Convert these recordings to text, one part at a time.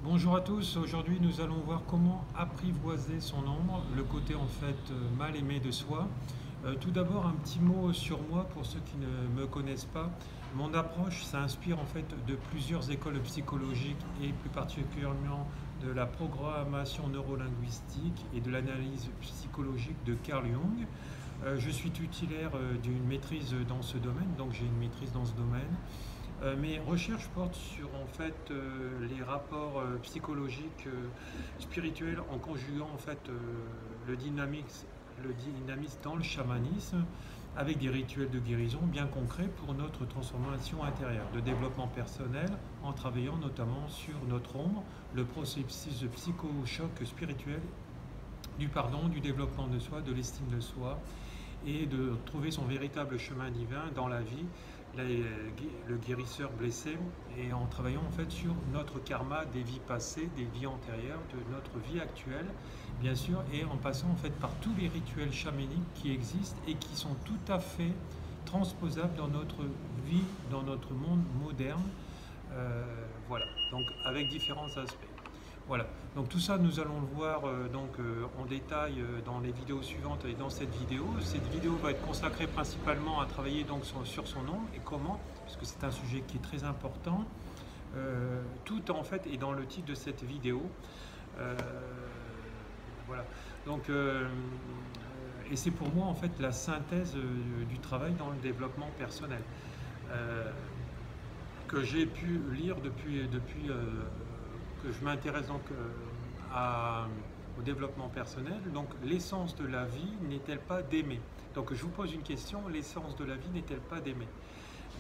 Bonjour à tous, aujourd'hui nous allons voir comment apprivoiser son ombre, le côté en fait mal aimé de soi. Tout d'abord un petit mot sur moi pour ceux qui ne me connaissent pas. Mon approche s'inspire en fait de plusieurs écoles psychologiques et plus particulièrement de la programmation neurolinguistique et de l'analyse psychologique de Carl Jung. Je suis tutélaire d'une maîtrise dans ce domaine, donc j'ai une maîtrise dans ce domaine. Mes recherches portent sur en fait les rapports psychologiques, spirituels en conjuguant en fait le dynamisme dans le chamanisme avec des rituels de guérison bien concrets pour notre transformation intérieure, de développement personnel en travaillant notamment sur notre ombre, le processus de psychochoc spirituel, du pardon, du développement de soi, de l'estime de soi et de trouver son véritable chemin divin dans la vie, le guérisseur blessé, et en travaillant en fait sur notre karma des vies passées, des vies antérieures, de notre vie actuelle, bien sûr, et en passant en fait par tous les rituels chamaniques qui existent et qui sont tout à fait transposables dans notre vie, dans notre monde moderne. Voilà, donc avec différents aspects. Voilà, donc tout ça nous allons le voir en détail dans les vidéos suivantes et dans cette vidéo. Cette vidéo va être consacrée principalement à travailler donc sur son ombre et comment, puisque c'est un sujet qui est très important. Tout en fait est dans le titre de cette vidéo. Euh, voilà, donc et c'est pour moi en fait la synthèse du travail dans le développement personnel. Euh, que j'ai pu lire depuis que je m'intéresse donc au développement personnel. Donc l'essence de la vie n'est-elle pas d'aimer? Donc je vous pose une question, l'essence de la vie n'est-elle pas d'aimer?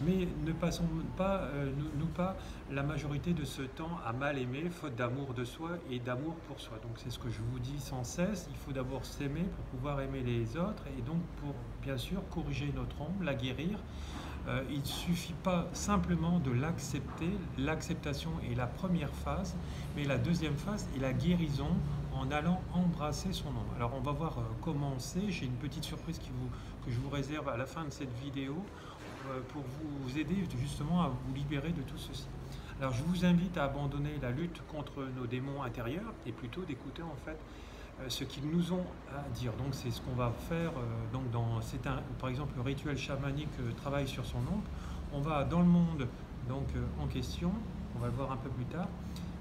Mais ne passons pas, nous pas, la majorité de ce temps à mal aimer, faute d'amour de soi et d'amour pour soi. Donc c'est ce que je vous dis sans cesse, il faut d'abord s'aimer pour pouvoir aimer les autres et donc pour bien sûr corriger notre ombre, la guérir. Il ne suffit pas simplement de l'accepter, l'acceptation est la première phase, mais la deuxième phase est la guérison en allant embrasser son ombre. Alors on va voir comment c'est, j'ai une petite surprise que je vous réserve à la fin de cette vidéo pour vous aider justement à vous libérer de tout ceci. Alors je vous invite à abandonner la lutte contre nos démons intérieurs et plutôt d'écouter en fait ce qu'ils nous ont à dire. Donc c'est ce qu'on va faire par exemple le rituel chamanique travaille sur son ombre. On va dans le monde en question, on va le voir un peu plus tard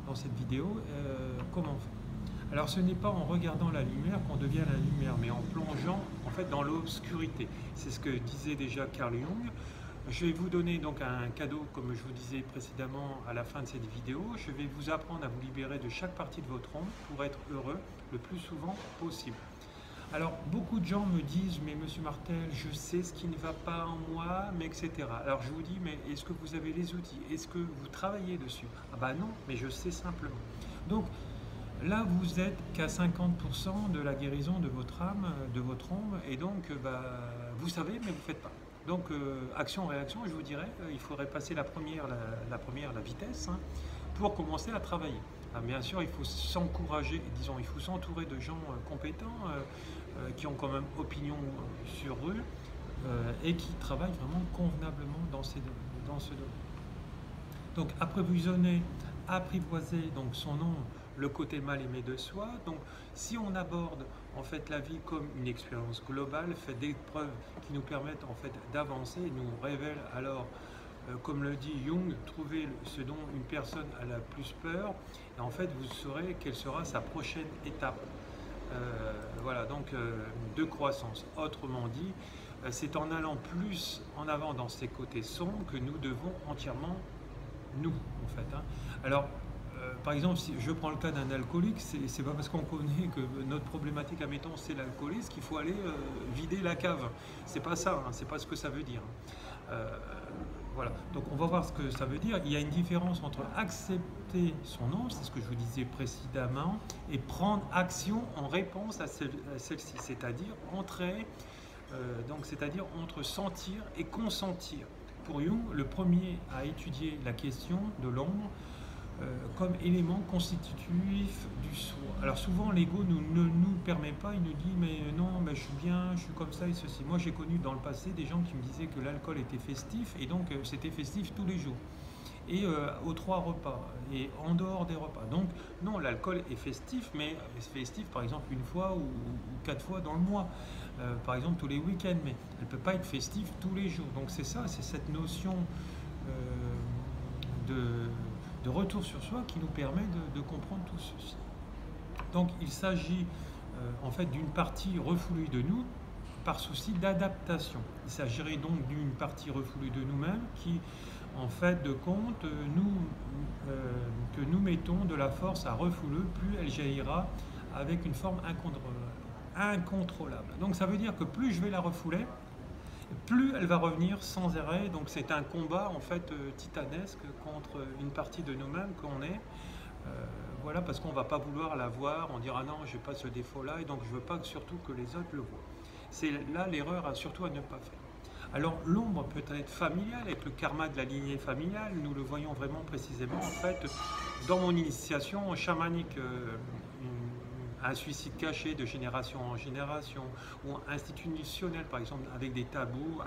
dans cette vidéo, comment faire. Alors ce n'est pas en regardant la lumière qu'on devient la lumière, mais en plongeant en fait dans l'obscurité. C'est ce que disait déjà Carl Jung. Je vais vous donner donc un cadeau, comme je vous disais précédemment à la fin de cette vidéo. Je vais vous apprendre à vous libérer de chaque partie de votre ombre pour être heureux le plus souvent possible. Alors, beaucoup de gens me disent, mais Monsieur Martel, je sais ce qui ne va pas en moi, mais etc. Alors, je vous dis, mais est-ce que vous avez les outils? Est-ce que vous travaillez dessus? Ah bah non, mais je sais simplement. Donc, là, vous êtes qu'à 50% de la guérison de votre âme, de votre ombre, et donc, vous savez, mais vous ne faites pas. Donc, action-réaction, je vous dirais, il faudrait passer la vitesse, hein, pour commencer à travailler. Ah, bien sûr, il faut s'encourager, disons, il faut s'entourer de gens compétents, qui ont quand même opinion sur eux, et qui travaillent vraiment convenablement dans ce domaine. Donc, apprivoiser donc son nom, le côté mal aimé de soi. Donc, si on aborde en fait la vie comme une expérience globale, faite d'épreuves qui nous permettent en fait d'avancer, et nous révèlent alors, comme le dit Jung, trouver ce dont une personne a la plus peur, et en fait vous saurez quelle sera sa prochaine étape. Voilà, donc de croissance. Autrement dit, c'est en allant plus en avant dans ces côtés sombres que nous devons entièrement nous, en fait. Hein. Alors, par exemple, si je prends le cas d'un alcoolique, c'est pas parce qu'on connaît que notre problématique, admettons, c'est l'alcoolisme, qu'il faut aller vider la cave. C'est pas ça, hein, c'est pas ce que ça veut dire. Voilà, donc on va voir ce que ça veut dire. Il y a une différence entre accepter son ombre, c'est ce que je vous disais précédemment, et prendre action en réponse à celle-ci, c'est-à-dire c'est-à-dire entre sentir et consentir. Pour Jung, le premier à étudier la question de l'ombre comme élément constitutif du soi. Alors souvent l'ego ne nous permet pas, il nous dit mais non, mais je suis bien, je suis comme ça et ceci. Moi j'ai connu dans le passé des gens qui me disaient que l'alcool était festif et donc c'était festif tous les jours. et aux 3 repas et en dehors des repas. Donc non, l'alcool est festif, mais c'est festif par exemple une fois ou 4 fois dans le mois, par exemple tous les week-ends, mais elle ne peut pas être festive tous les jours. Donc c'est ça, c'est cette notion de retour sur soi qui nous permet de comprendre tout ceci. Donc il s'agit en fait d'une partie refoulée de nous par souci d'adaptation. Il s'agirait donc d'une partie refoulée de nous-mêmes qui, en fait de compte, que nous mettons de la force à refouler, plus elle jaillira avec une forme incontrôlable. Donc ça veut dire que plus je vais la refouler, plus elle va revenir sans arrêt. Donc c'est un combat en fait titanesque contre une partie de nous-mêmes qu'on est. Voilà, parce qu'on ne va pas vouloir la voir, on dira non, je n'ai pas ce défaut-là, et donc je ne veux pas surtout que les autres le voient. C'est là l'erreur surtout à ne pas faire. Alors l'ombre peut être familiale, avec le karma de la lignée familiale, nous le voyons vraiment précisément en fait dans mon initiation chamanique, un suicide caché de génération en génération, ou institutionnel par exemple avec des tabous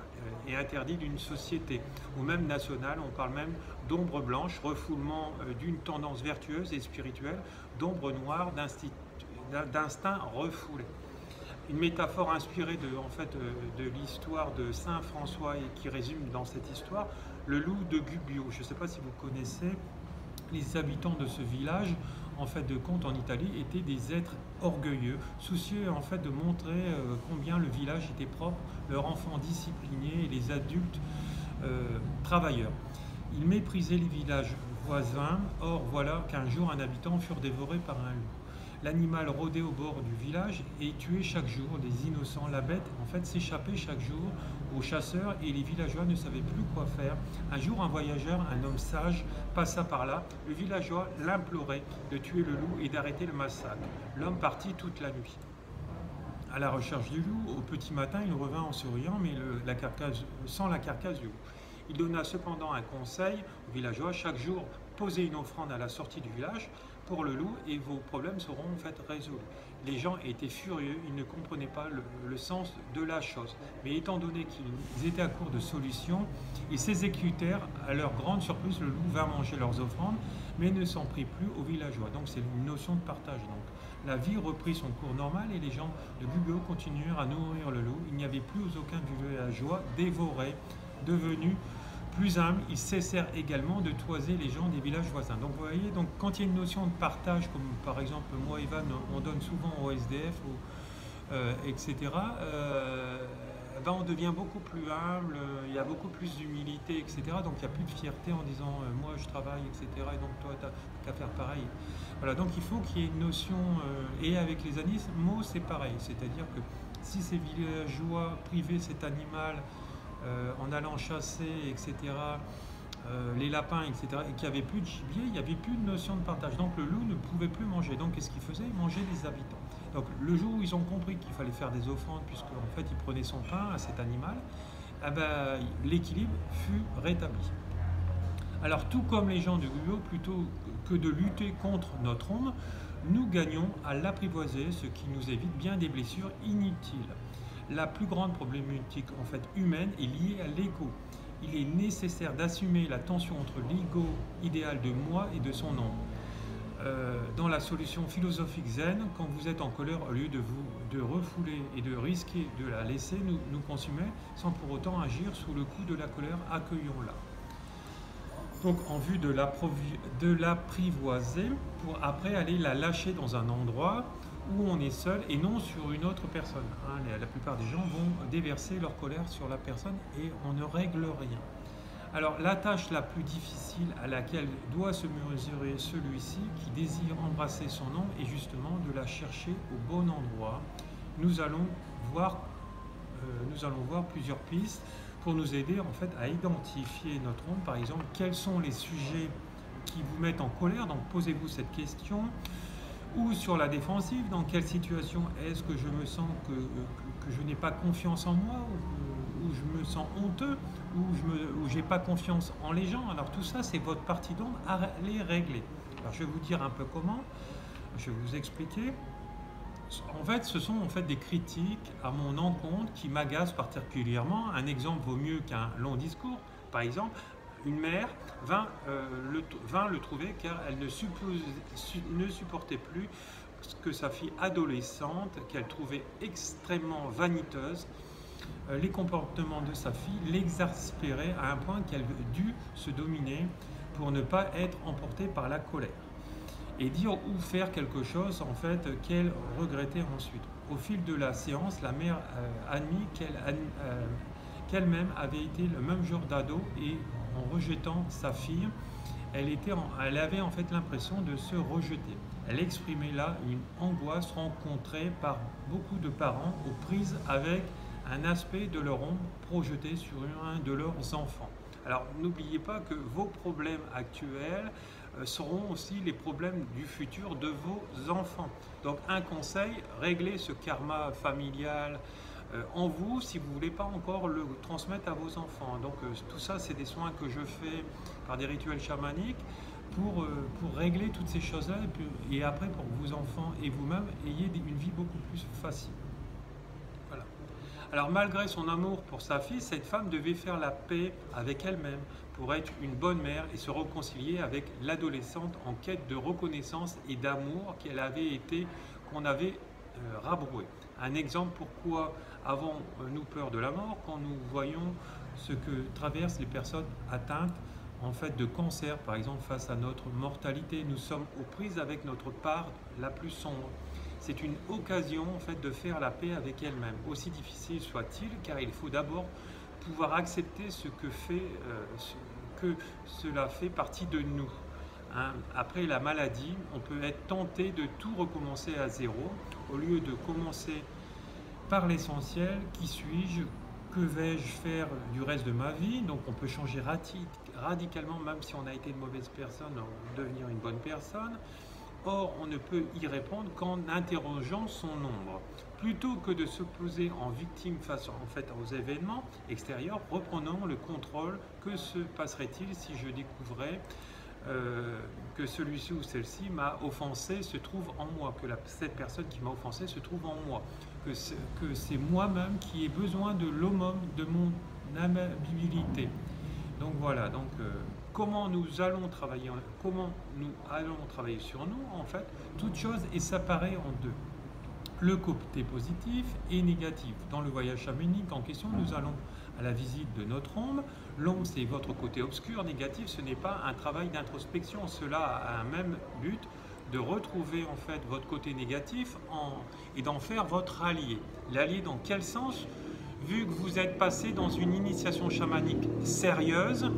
et interdits d'une société, ou même nationale, on parle même d'ombre blanche, refoulement d'une tendance vertueuse et spirituelle, d'ombre noire, d'instinct refoulé. Une métaphore inspirée de l'histoire de Saint François et qui résume dans cette histoire le loup de Gubbio. Je ne sais pas si vous connaissez. Les habitants de ce village, en fait de compte en Italie, étaient des êtres orgueilleux, soucieux en fait de montrer combien le village était propre, leurs enfants disciplinés et les adultes travailleurs. Ils méprisaient les villages voisins. Or voilà qu'un jour un habitant fut dévoré par un loup. L'animal rôdait au bord du village et tuait chaque jour les innocents. La bête, en fait, s'échappait chaque jour aux chasseurs et les villageois ne savaient plus quoi faire. Un jour, un voyageur, un homme sage, passa par là. Le villageois l'implorait de tuer le loup et d'arrêter le massacre. L'homme partit toute la nuit. À la recherche du loup, au petit matin, il revint en souriant, mais sans la carcasse du loup. Il donna cependant un conseil aux villageois: chaque jour, posez une offrande à la sortie du village pour le loup et vos problèmes seront en fait résolus. Les gens étaient furieux, ils ne comprenaient pas le sens de la chose. Mais étant donné qu'ils étaient à court de solutions, ils s'exécutèrent. À leur grande surprise, le loup vint manger leurs offrandes, mais ne s'en prit plus aux villageois. Donc c'est une notion de partage. Donc la vie reprit son cours normal et les gens de Gubbio continuèrent à nourrir le loup. Il n'y avait plus aucun villageois dévoré, devenu plus humble. Ils cessèrent également de toiser les gens des villages voisins. Donc vous voyez, donc, quand il y a une notion de partage, comme par exemple moi et Evan, on donne souvent au SDF, etc., ben on devient beaucoup plus humble, il y a beaucoup plus d'humilité, etc. Donc il n'y a plus de fierté en disant moi je travaille, etc. Et donc toi tu n'as qu'à faire pareil. Voilà, donc il faut qu'il y ait une notion, et avec les animaux c'est pareil, c'est-à-dire que si ces villageois privaient cet animal en allant chasser, etc., les lapins, etc., et qu'il n'y avait plus de gibier, il n'y avait plus de notion de partage. Donc le loup ne pouvait plus manger. Donc qu'est-ce qu'il faisait? Il mangeait les habitants. Donc le jour où ils ont compris qu'il fallait faire des offrandes, puisque en fait ils prenaient son pain à cet animal, eh ben, l'équilibre fut rétabli. Alors tout comme les gens de Gubbio, plutôt que de lutter contre notre ombre, nous gagnons à l'apprivoiser, ce qui nous évite bien des blessures inutiles. La plus grande problématique en fait humaine est liée à l'ego. Il est nécessaire d'assumer la tension entre l'ego idéal de moi et de son ombre. Dans la solution philosophique zen, quand vous êtes en colère, au lieu de refouler et de risquer de la laisser nous consumer sans pour autant agir sous le coup de la colère, accueillons-la. Donc en vue de l'apprivoiser pour après aller la lâcher dans un endroit où on est seul et non sur une autre personne. La plupart des gens vont déverser leur colère sur la personne et on ne règle rien. Alors la tâche la plus difficile à laquelle doit se mesurer celui-ci qui désire embrasser son ombre est justement de la chercher au bon endroit. Nous allons voir plusieurs pistes pour nous aider en fait à identifier notre ombre. Par exemple, quels sont les sujets qui vous mettent en colère? Donc posez-vous cette question. Ou sur la défensive, dans quelle situation est-ce que je me sens que je n'ai pas confiance en moi, ou je me sens honteux, ou j'ai pas confiance en les gens? Alors tout ça, c'est votre partie d'ombre à les régler. Alors je vais vous dire un peu comment, je vais vous expliquer. En fait, ce sont en fait des critiques à mon encontre qui m'agacent particulièrement. Un exemple vaut mieux qu'un long discours. Par exemple, une mère vint le trouver car elle ne supportait plus que sa fille adolescente, qu'elle trouvait extrêmement vaniteuse, les comportements de sa fille l'exaspéraient à un point qu'elle dut se dominer pour ne pas être emportée par la colère et dire ou faire quelque chose en fait qu'elle regrettait ensuite. Au fil de la séance, la mère admit qu'elle-même avait été le même genre d'ado et en rejetant sa fille, elle avait en fait l'impression de se rejeter. Elle exprimait là une angoisse rencontrée par beaucoup de parents aux prises avec un aspect de leur ombre projeté sur un de leurs enfants. Alors n'oubliez pas que vos problèmes actuels seront aussi les problèmes du futur de vos enfants. Donc un conseil, réglez ce karma familial en vous si vous ne voulez pas encore le transmettre à vos enfants. Donc tout ça, c'est des soins que je fais par des rituels chamaniques pour régler toutes ces choses-là et après pour que vos enfants et vous-même ayez une vie beaucoup plus facile. Voilà. Alors malgré son amour pour sa fille, cette femme devait faire la paix avec elle-même pour être une bonne mère et se réconcilier avec l'adolescente en quête de reconnaissance et d'amour qu'on avait rabroué. Un exemple pourquoi avons-nous peur de la mort quand nous voyons ce que traversent les personnes atteintes en fait de cancer, par exemple, face à notre mortalité. Nous sommes aux prises avec notre part la plus sombre. C'est une occasion en fait de faire la paix avec elle-même, aussi difficile soit-il, car il faut d'abord pouvoir accepter que cela fait partie de nous. Après la maladie, on peut être tenté de tout recommencer à zéro, au lieu de commencer par l'essentiel. Qui suis-je? Que vais-je faire du reste de ma vie? Donc on peut changer radicalement, même si on a été une mauvaise personne, devenir une bonne personne. Or, on ne peut y répondre qu'en interrogeant son ombre. Plutôt que de se poser en victime face aux événements extérieurs, reprenons le contrôle. Que se passerait-il si je découvrais que celui-ci ou celle-ci m'a offensé se trouve en moi, que cette personne qui m'a offensé se trouve en moi, que c'est moi-même qui ai besoin de l'aumône de mon amabilité. Donc voilà, comment nous allons travailler sur nous, en fait, toute chose est séparée en deux. Le côté positif et négatif. Dans le voyage chamanique en question, nous allons à la visite de notre ombre. L'ombre, c'est votre côté obscur, négatif, ce n'est pas un travail d'introspection. Cela a un même but, de retrouver en fait votre côté négatif et d'en faire votre allié. L'allié dans quel sens? Vu que vous êtes passé dans une initiation chamanique sérieuse,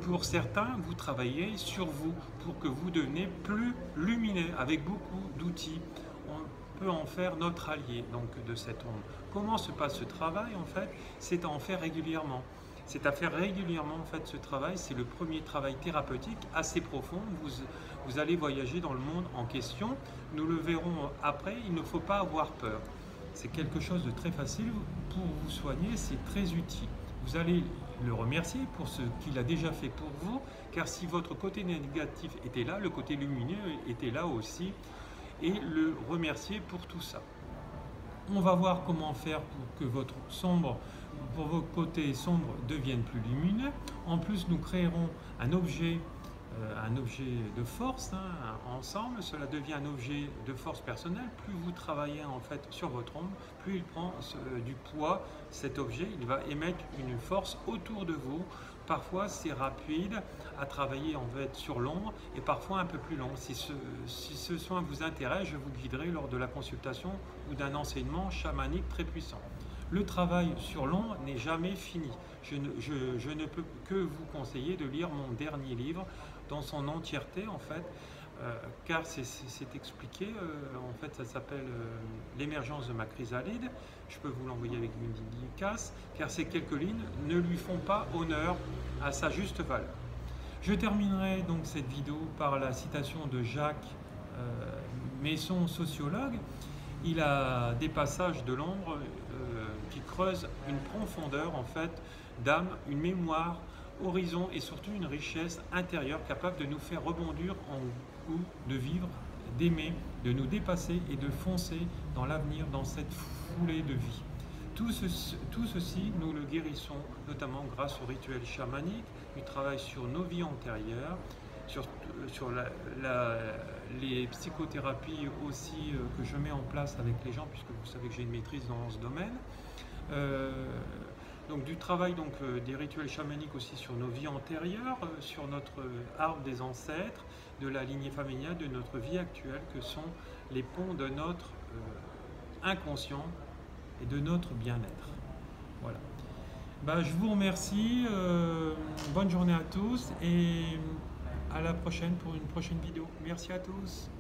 pour certains, vous travaillez sur vous pour que vous deveniez plus lumineux avec beaucoup d'outils. On peut en faire notre allié donc de cette ombre. Comment se passe ce travail en fait? C'est à en faire régulièrement. C'est à faire régulièrement en fait ce travail. C'est le premier travail thérapeutique assez profond. Vous allez voyager dans le monde en question. Nous le verrons après. Il ne faut pas avoir peur. C'est quelque chose de très facile pour vous soigner. C'est très utile. Vous allez le remercier pour ce qu'il a déjà fait pour vous, car si votre côté négatif était là, le côté lumineux était là aussi, et le remercier pour tout ça. On va voir comment faire pour que votre côté sombre devienne plus lumineux. En plus, nous créerons un objet de force ensemble. Cela devient un objet de force personnelle. Plus vous travaillez en fait sur votre ombre, plus il prend du poids. Cet objet, il va émettre une force autour de vous. Parfois c'est rapide à travailler en fait sur l'ombre et parfois un peu plus long. Si ce soin vous intéresse, je vous guiderai lors de la consultation ou d'un enseignement chamanique très puissant. Le travail sur l'ombre n'est jamais fini. Je ne peux que vous conseiller de lire mon dernier livre dans son entièreté en fait, car c'est expliqué, en fait ça s'appelle l'émergence de ma chrysalide. Je peux vous l'envoyer avec une dédicace, car ces quelques lignes ne lui font pas honneur à sa juste valeur. Je terminerai donc cette vidéo par la citation de Jacques Messon, sociologue. Il a des passages de l'ombre qui creusent une profondeur en fait d'âme, une mémoire, horizon et surtout une richesse intérieure capable de nous faire rebondir en goût de vivre, d'aimer, de nous dépasser et de foncer dans l'avenir dans cette foulée de vie. Tout ceci, nous le guérissons notamment grâce au rituel chamanique, du travail sur nos vies antérieures, sur les psychothérapies aussi que je mets en place avec les gens, puisque vous savez que j'ai une maîtrise dans ce domaine. Donc du travail des rituels chamaniques aussi sur nos vies antérieures, sur notre arbre des ancêtres, de la lignée familiale, de notre vie actuelle, que sont les ponts de notre inconscient et de notre bien-être. Voilà. Je vous remercie, bonne journée à tous et à la prochaine pour une prochaine vidéo. Merci à tous.